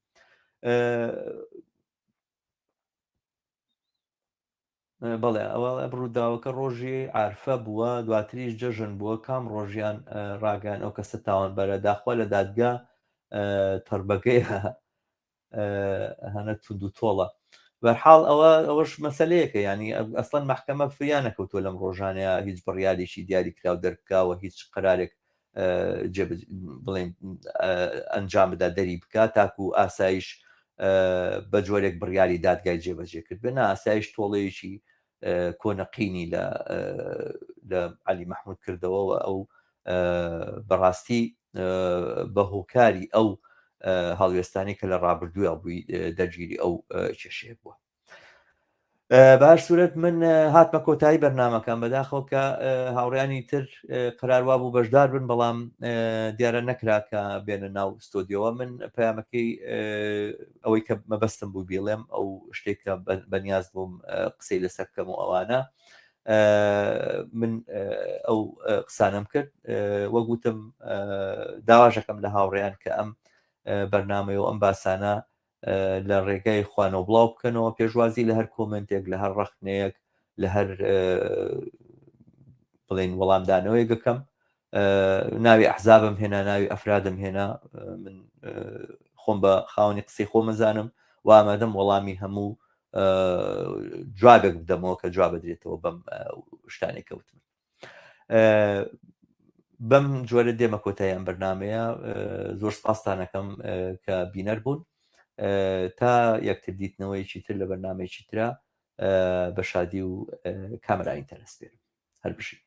بەڵێ ئەوە ڕووداوەکە ڕۆژی عارفە بووە دواتریش جەژن بووە کام ڕۆژیان ڕاگەیان ئەو کەسە تاوانبەرە داخوا لە دادگا تەربەگەی هەنە تود و تۆڵە بەرحاڵ ئەوەش مەسەلەیەکە ینی ئەسڵەن مەحکەمە فریان نەکەوتووە لەم ڕۆژانەیە هیچ بڕیاریشی دیاری کراو دەرکاوە هیچ قرارێک بڵێن ئەنجام بدا دەری بکات تاکو ئاسایش بە جۆرێک بڕیاری دادگای جێبەجێ کرد بێنە ئاسایش تۆڵەیەکی کۆنەقینی لە عەلی مەحموود کردەوە ئەو بەڕاستی بە هۆکاری ئەو هەڵوێستانی کە لە ڕابردووە بووی دەرگیری ئەو کێشەیە بووە باش سوورەت من هاتمە کۆتایی بەرنامەکان بەداخەوە کە هاوڕیانی تر قراروا بوو بەشدار بن بەڵام دیارە نەکرا کە بێنە ناو ستۆدیۆوە من پەیامەکەی ئەوەی کە مەبەستم بوو بێڵێم ئەو شتێکە بەنیاز بووم قسەی لەسەر بکەم و ئەوانە من ئەو قسانم کرد وەگوتم داواژەکەم لە هاوڕێیان کە ئەم بەرنامەی و ئەم باسانە لە ڕێگای خوانەوە بڵاو بکەنەوە پێشوازی لە هەر کۆمنتێک لە هەر ڕەخنەیەک لە هەر بڵێن وەڵامدانەوەی گەکەم ناوی ئەحزابم هێنا ناوی ئەفرادم هێنا من خۆم بە خاوەنی قسەی خۆ مەزانم و ئامادەم وەڵامی هەموو جوابێک بدەمەوە کە جواب بدرێتەوە بەم شتانێک کەوتم بەم جۆرە دێمە کۆتایی ئەم بەرنامەیە زۆر سپاستانەکەم کە بینەر بوون تا یەکتر دیتنەوەیکی تر لە بەرنامەیەکی ترە بە شادی و کامەرا ئینتەرنەت هەر بشین